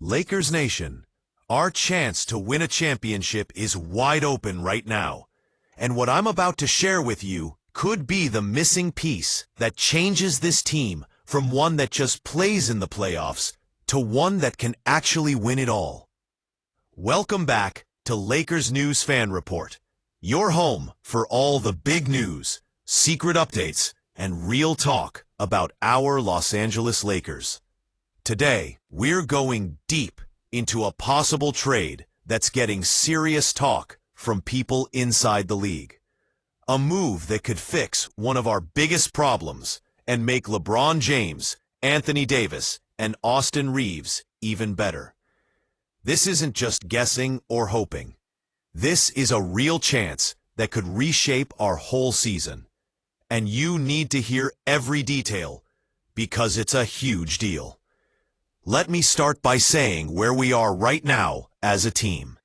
Lakers Nation, our chance to win a championship is wide open right now. And what I'm about to share with you could be the missing piece that changes this team from one that just plays in the playoffs to one that can actually win it all. Welcome back to Lakers News Fan Report, your home for all the big news, secret updates, and real talk about our Los Angeles Lakers. Today, we're going deep into a possible trade that's getting serious talk from people inside the league. A move that could fix one of our biggest problems and make LeBron James, Anthony Davis, and Austin Reeves even better. This isn't just guessing or hoping. This is a real chance that could reshape our whole season. And you need to hear every detail because it's a huge deal. Let me start by saying where we are right now as a team.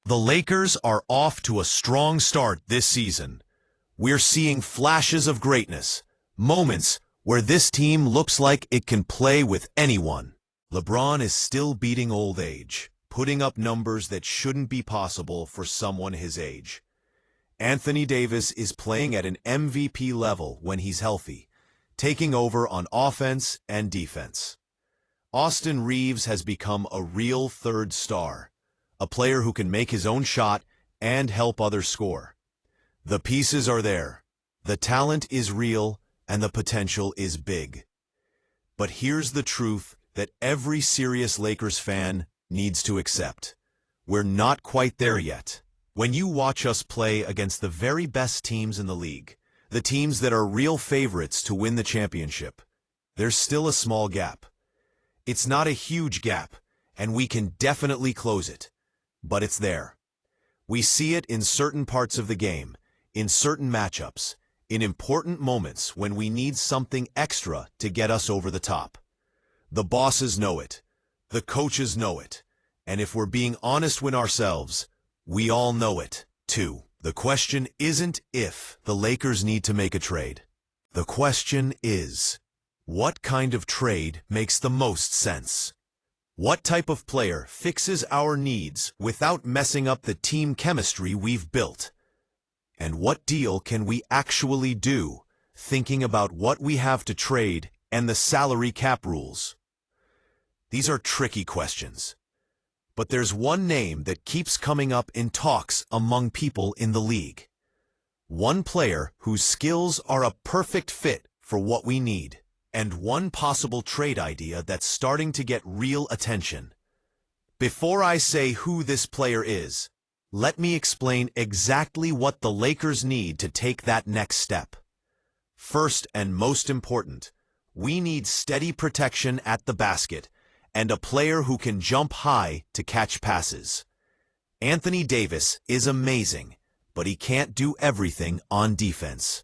The Lakers are off to a strong start this season. We're seeing flashes of greatness, moments where this team looks like it can play with anyone. LeBron is still beating old age, putting up numbers that shouldn't be possible for someone his age. Anthony Davis is playing at an MVP level when he's healthy, taking over on offense and defense. Austin Reeves has become a real third star, a player who can make his own shot and help others score. The pieces are there, the talent is real, and the potential is big. But here's the truth that every serious Lakers fan needs to accept. We're not quite there yet. When you watch us play against the very best teams in the league, the teams that are real favorites to win the championship, there's still a small gap. It's not a huge gap, and we can definitely close it. But it's there. We see it in certain parts of the game, in certain matchups, in important moments when we need something extra to get us over the top. The bosses know it. The coaches know it. And if we're being honest with ourselves, we all know it, too. The question isn't if the Lakers need to make a trade. The question is, what kind of trade makes the most sense? What type of player fixes our needs without messing up the team chemistry we've built? And what deal can we actually do, thinking about what we have to trade and the salary cap rules? These are tricky questions. But there's one name that keeps coming up in talks among people in the league. One player whose skills are a perfect fit for what we need. And one possible trade idea that's starting to get real attention. Before I say who this player is, let me explain exactly what the Lakers need to take that next step. First and most important, we need steady protection at the basket and a player who can jump high to catch passes. Anthony Davis is amazing, but he can't do everything on defense.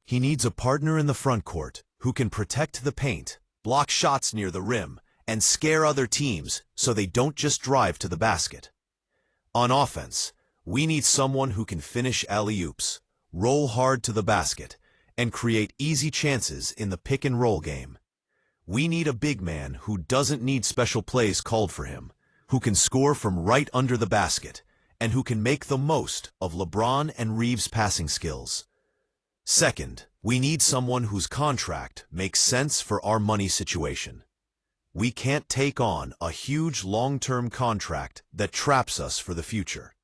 He needs a partner in the front court who can protect the paint, block shots near the rim, and scare other teams so they don't just drive to the basket. On offense, we need someone who can finish alley-oops, roll hard to the basket, and create easy chances in the pick-and-roll game. We need a big man who doesn't need special plays called for him, who can score from right under the basket, and who can make the most of LeBron and Reeves' passing skills. Second, we need someone whose contract makes sense for our money situation. We can't take on a huge long-term contract that traps us for the future.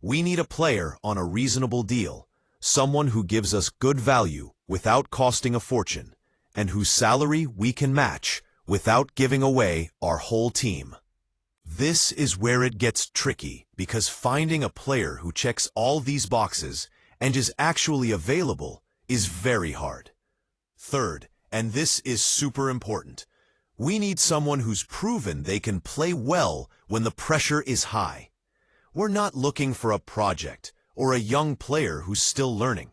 We need a player on a reasonable deal, someone who gives us good value without costing a fortune, and whose salary we can match without giving away our whole team. This is where it gets tricky because finding a player who checks all these boxes and is actually available is very hard. Third, and this is super important, we need someone who's proven they can play well when the pressure is high. We're not looking for a project or a young player who's still learning.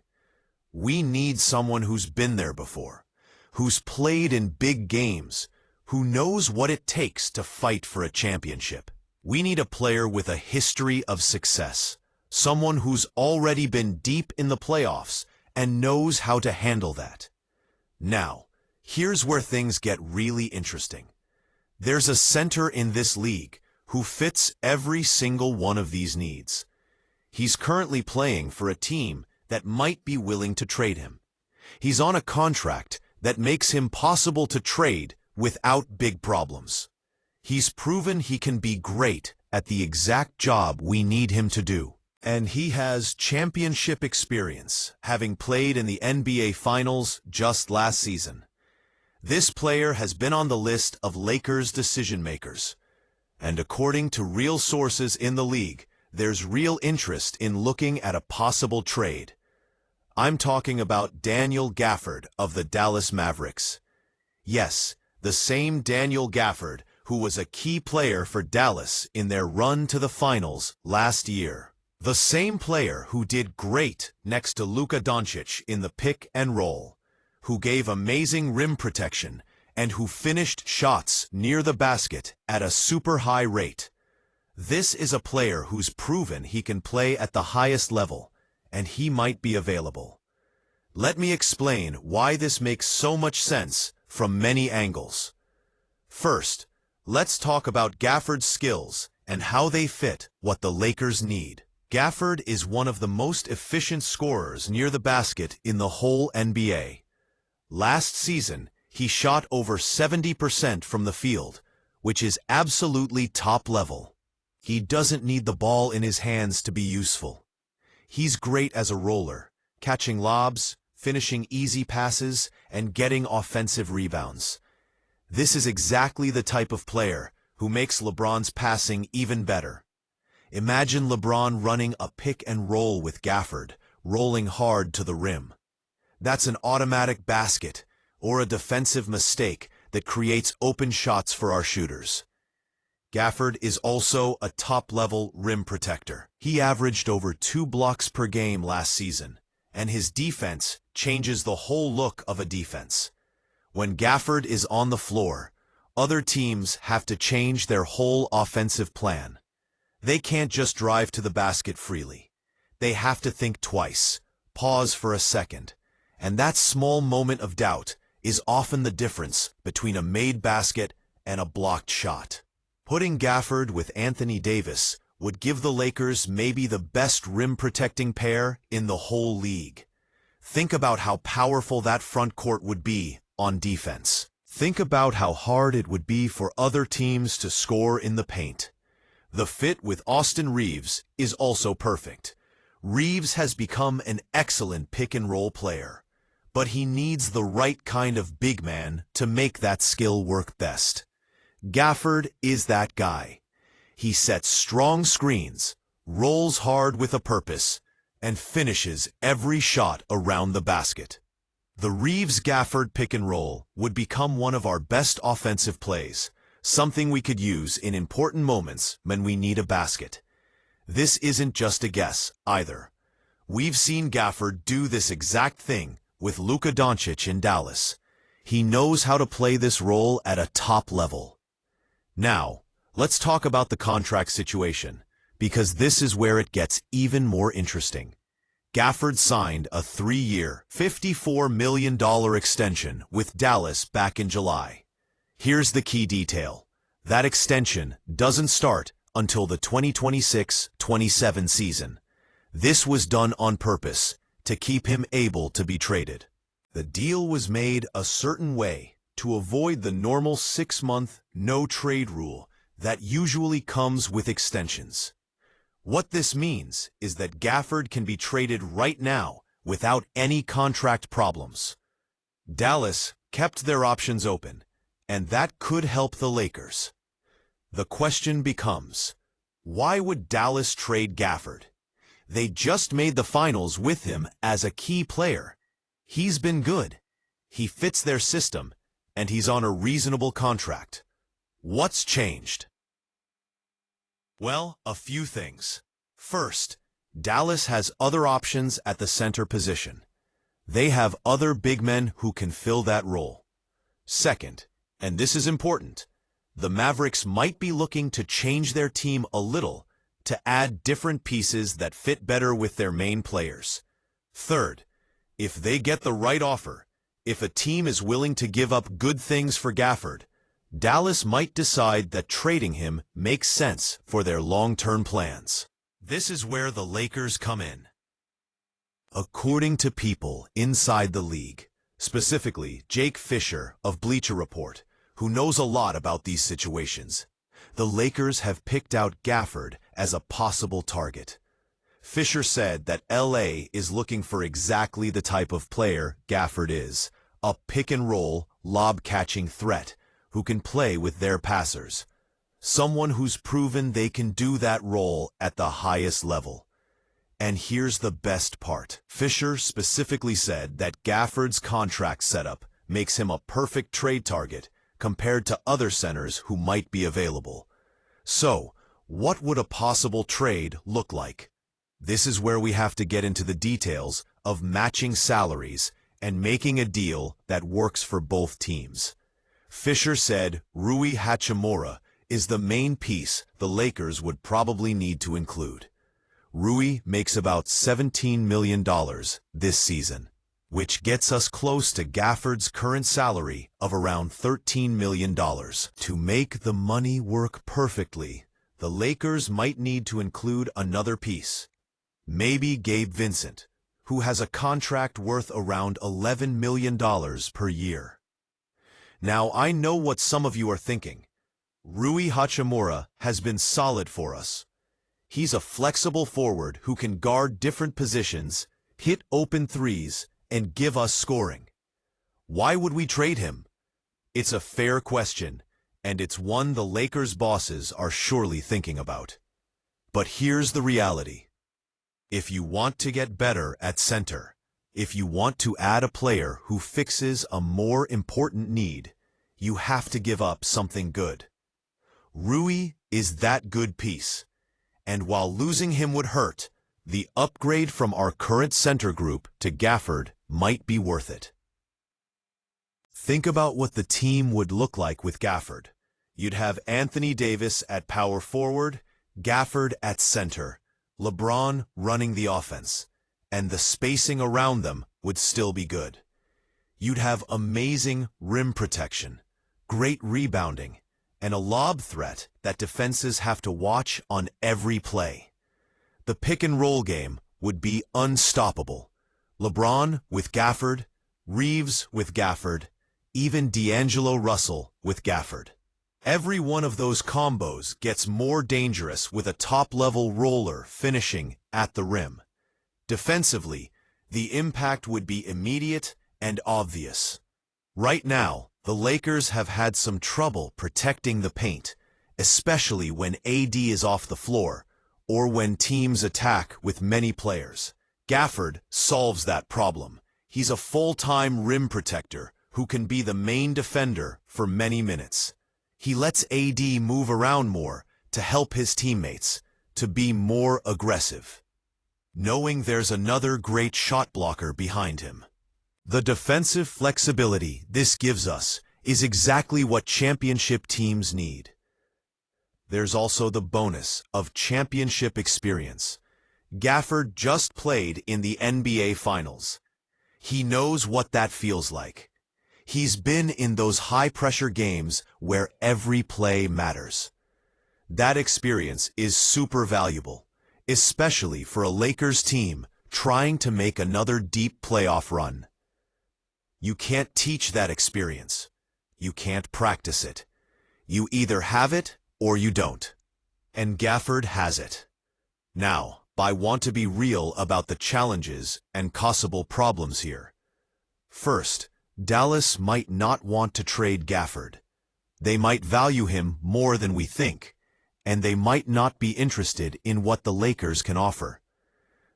We need someone who's been there before, who's played in big games, who knows what it takes to fight for a championship. We need a player with a history of success, someone who's already been deep in the playoffs and knows how to handle that. Now, here's where things get really interesting. There's a center in this league who fits every single one of these needs. He's currently playing for a team that might be willing to trade him. He's on a contract that makes him possible to trade without big problems. He's proven he can be great at the exact job we need him to do. And he has championship experience, having played in the NBA Finals just last season. This player has been on the list of Lakers decision-makers. And according to real sources in the league, there's real interest in looking at a possible trade. I'm talking about Daniel Gafford of the Dallas Mavericks. Yes, the same Daniel Gafford who was a key player for Dallas in their run to the finals last year. The same player who did great next to Luka Doncic in the pick and roll, who gave amazing rim protection, and who finished shots near the basket at a super high rate. This is a player who's proven he can play at the highest level, and he might be available. Let me explain why this makes so much sense from many angles. First, let's talk about Gafford's skills and how they fit what the Lakers need. Gafford is one of the most efficient scorers near the basket in the whole NBA. Last season, he shot over 70% from the field, which is absolutely top level. He doesn't need the ball in his hands to be useful. He's great as a roller, catching lobs, finishing easy passes, and getting offensive rebounds. This is exactly the type of player who makes LeBron's passing even better. Imagine LeBron running a pick and roll with Gafford, rolling hard to the rim. That's an automatic basket or a defensive mistake that creates open shots for our shooters. Gafford is also a top-level rim protector. He averaged over 2 blocks per game last season, and his defense changes the whole look of a defense. When Gafford is on the floor, other teams have to change their whole offensive plan. They can't just drive to the basket freely. They have to think twice, pause for a second, and that small moment of doubt is often the difference between a made basket and a blocked shot. Putting Gafford with Anthony Davis would give the Lakers maybe the best rim-protecting pair in the whole league. Think about how powerful that front court would be on defense. Think about how hard it would be for other teams to score in the paint. The fit with Austin Reaves is also perfect. Reaves has become an excellent pick-and-roll player, but he needs the right kind of big man to make that skill work best. Gafford is that guy. He sets strong screens, rolls hard with a purpose, and finishes every shot around the basket. The Reaves-Gafford pick-and-roll would become one of our best offensive plays, something we could use in important moments when we need a basket. This isn't just a guess, either. We've seen Gafford do this exact thing with Luka Doncic in Dallas. He knows how to play this role at a top level. Now, let's talk about the contract situation, because this is where it gets even more interesting. Gafford signed a 3-year, $54 million extension with Dallas back in July. Here's the key detail. That extension doesn't start until the 2026-27 season. This was done on purpose to keep him able to be traded. The deal was made a certain way to avoid the normal 6-month no-trade rule that usually comes with extensions. What this means is that Gafford can be traded right now without any contract problems. Dallas kept their options open, and that could help the Lakers. The question becomes, why would Dallas trade Gafford? They just made the finals with him as a key player. He's been good. He fits their system, and he's on a reasonable contract. What's changed? Well, a few things. First, Dallas has other options at the center position. They have other big men who can fill that role. Second, and this is important, the Mavericks might be looking to change their team a little to add different pieces that fit better with their main players. Third, if they get the right offer, if a team is willing to give up good things for Gafford, Dallas might decide that trading him makes sense for their long-term plans. This is where the Lakers come in. According to people inside the league, specifically Jake Fisher of Bleacher Report, who knows a lot about these situations, the Lakers have picked out Gafford as a possible target. Fisher said that LA is looking for exactly the type of player Gafford is, a pick-and-roll, lob-catching threat who can play with their passers. Someone who's proven they can do that role at the highest level. And here's the best part. Fisher specifically said that Gafford's contract setup makes him a perfect trade target compared to other centers who might be available. So, what would a possible trade look like? This is where we have to get into the details of matching salaries and making a deal that works for both teams. Fisher said Rui Hachimura is the main piece the Lakers would probably need to include. Rui makes about $17 million this season, which gets us close to Gafford's current salary of around $13 million. To make the money work perfectly, the Lakers might need to include another piece. Maybe Gabe Vincent, who has a contract worth around $11 million per year. Now, I know what some of you are thinking. Rui Hachimura has been solid for us. He's a flexible forward who can guard different positions, hit open threes, and give us scoring. Why would we trade him? It's a fair question, and it's one the Lakers bosses are surely thinking about. But here's the reality. If you want to get better at center, if you want to add a player who fixes a more important need, you have to give up something good. Rui is that good piece, and while losing him would hurt, the upgrade from our current center group to Gafford might be worth it. Think about what the team would look like with Gafford. You'd have Anthony Davis at power forward, Gafford at center, LeBron running the offense, and the spacing around them would still be good. You'd have amazing rim protection, great rebounding, and a lob threat that defenses have to watch on every play. The pick-and-roll game would be unstoppable. LeBron with Gafford, Reeves with Gafford, even D'Angelo Russell with Gafford. Every one of those combos gets more dangerous with a top-level roller finishing at the rim. Defensively, the impact would be immediate and obvious. Right now, the Lakers have had some trouble protecting the paint, especially when AD is off the floor or when teams attack with many players. Gafford solves that problem. He's a full-time rim protector who can be the main defender for many minutes. He lets AD move around more to help his teammates, to be more aggressive, knowing there's another great shot blocker behind him. The defensive flexibility this gives us is exactly what championship teams need. There's also the bonus of championship experience. Gafford just played in the NBA Finals. He knows what that feels like. He's been in those high-pressure games where every play matters. That experience is super valuable, especially for a Lakers team trying to make another deep playoff run. You can't teach that experience. You can't practice it. You either have it or you don't. And Gafford has it. Now, I want to be real about the challenges and possible problems here. First, Dallas might not want to trade Gafford. They might value him more than we think, and they might not be interested in what the Lakers can offer.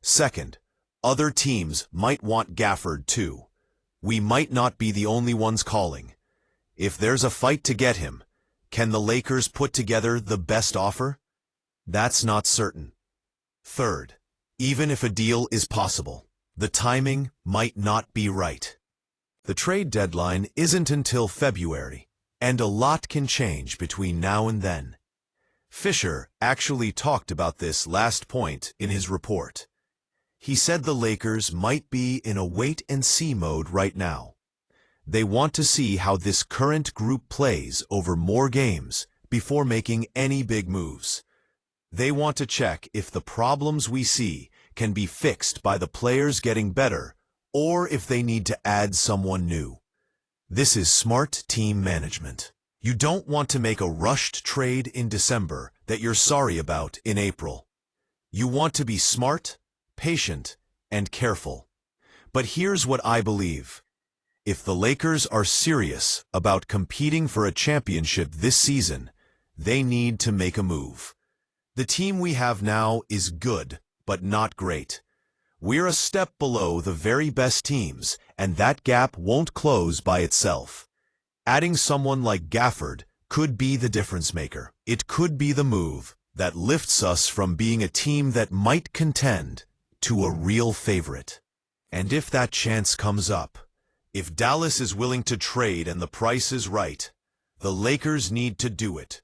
Second, other teams might want Gafford too. We might not be the only ones calling. If there's a fight to get him, can the Lakers put together the best offer? That's not certain. Third, even if a deal is possible, the timing might not be right. The trade deadline isn't until February, and a lot can change between now and then. Fisher actually talked about this last point in his report. He said the Lakers might be in a wait-and-see mode right now. They want to see how this current group plays over more games before making any big moves. They want to check if the problems we see can be fixed by the players getting better or if they need to add someone new. This is smart team management. You don't want to make a rushed trade in December that you're sorry about in April. You want to be smart, patient, and careful. But here's what I believe. If the Lakers are serious about competing for a championship this season, they need to make a move. The team we have now is good, but not great. We're a step below the very best teams, and that gap won't close by itself. Adding someone like Gafford could be the difference maker. It could be the move that lifts us from being a team that might contend to a real favorite. And if that chance comes up, if Dallas is willing to trade and the price is right, the Lakers need to do it.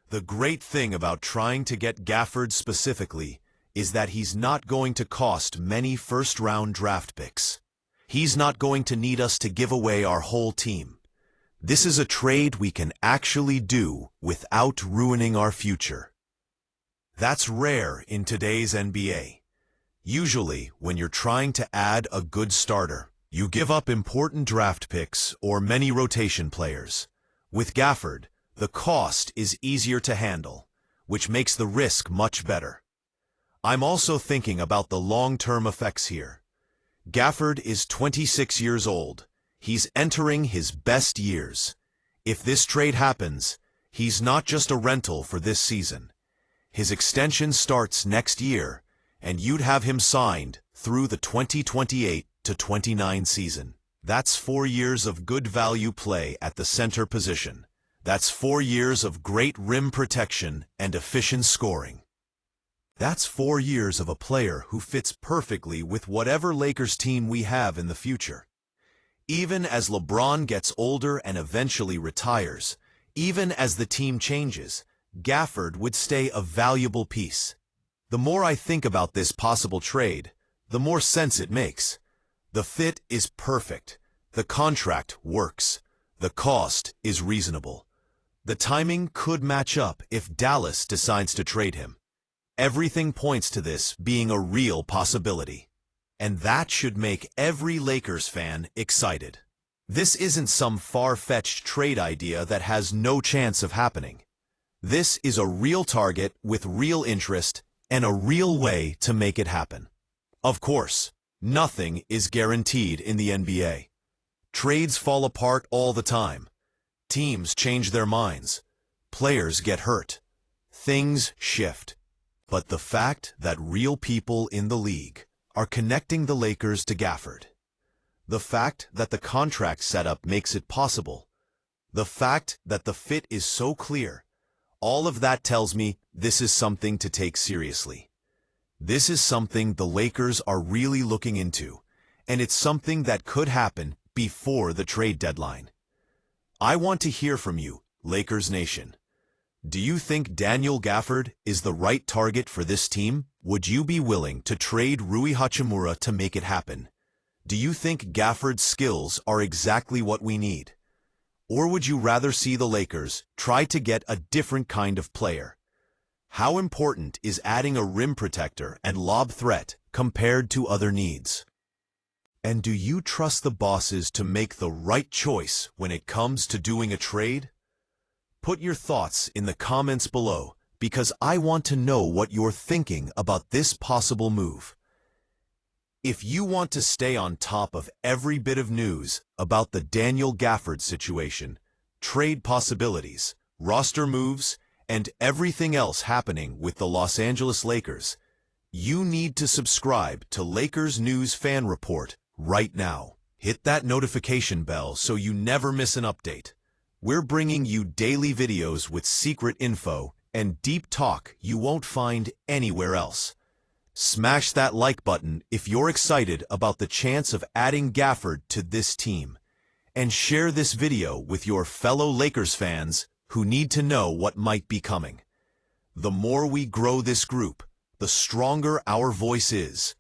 The great thing about trying to get Gafford specifically is that he's not going to cost many first-round draft picks. He's not going to need us to give away our whole team. This is a trade we can actually do without ruining our future. That's rare in today's NBA. Usually, when you're trying to add a good starter, you give up important draft picks or many rotation players. With Gafford, the cost is easier to handle, which makes the risk much better. I'm also thinking about the long-term effects here. Gafford is 26 years old. He's entering his best years. If this trade happens, he's not just a rental for this season. His extension starts next year, and you'd have him signed through the 2028-29 season. That's 4 years of good value play at the center position. That's 4 years of great rim protection and efficient scoring. That's 4 years of a player who fits perfectly with whatever Lakers team we have in the future. Even as LeBron gets older and eventually retires, even as the team changes, Gafford would stay a valuable piece. The more I think about this possible trade, the more sense it makes. The fit is perfect. The contract works. The cost is reasonable. The timing could match up if Dallas decides to trade him. Everything points to this being a real possibility. And that should make every Lakers fan excited. This isn't some far-fetched trade idea that has no chance of happening. This is a real target with real interest and a real way to make it happen. Of course, nothing is guaranteed in the NBA. Trades fall apart all the time. Teams change their minds. Players get hurt. Things shift. But the fact that real people in the league are connecting the Lakers to Gafford, the fact that the contract setup makes it possible, the fact that the fit is so clear, all of that tells me this is something to take seriously. This is something the Lakers are really looking into, and it's something that could happen before the trade deadline. I want to hear from you, Lakers Nation. Do you think Daniel Gafford is the right target for this team? Would you be willing to trade Rui Hachimura to make it happen? Do you think Gafford's skills are exactly what we need? Or would you rather see the Lakers try to get a different kind of player? How important is adding a rim protector and lob threat compared to other needs? And do you trust the bosses to make the right choice when it comes to doing a trade? Put your thoughts in the comments below because I want to know what you're thinking about this possible move. If you want to stay on top of every bit of news about the Daniel Gafford situation, trade possibilities, roster moves, and everything else happening with the Los Angeles Lakers, you need to subscribe to Lakers News Fan Report right now. Hit that notification bell so you never miss an update. We're bringing you daily videos with secret info and deep talk you won't find anywhere else. Smash that like button if you're excited about the chance of adding Gafford to this team. And share this video with your fellow Lakers fans who need to know what might be coming. The more we grow this group, the stronger our voice is.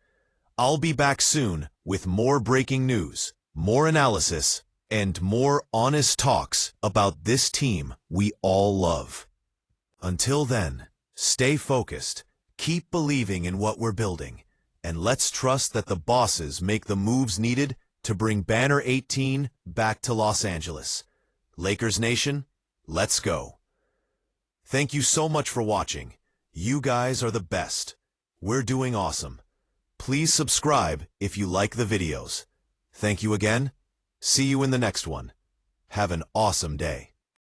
I'll be back soon with more breaking news, more analysis, and more honest talks about this team we all love. Until then, stay focused, keep believing in what we're building, and let's trust that the bosses make the moves needed to bring Banner 18 back to Los Angeles. Lakers Nation, let's go. Thank you so much for watching. You guys are the best. We're doing awesome. Please subscribe if you like the videos. Thank you again. See you in the next one. Have an awesome day.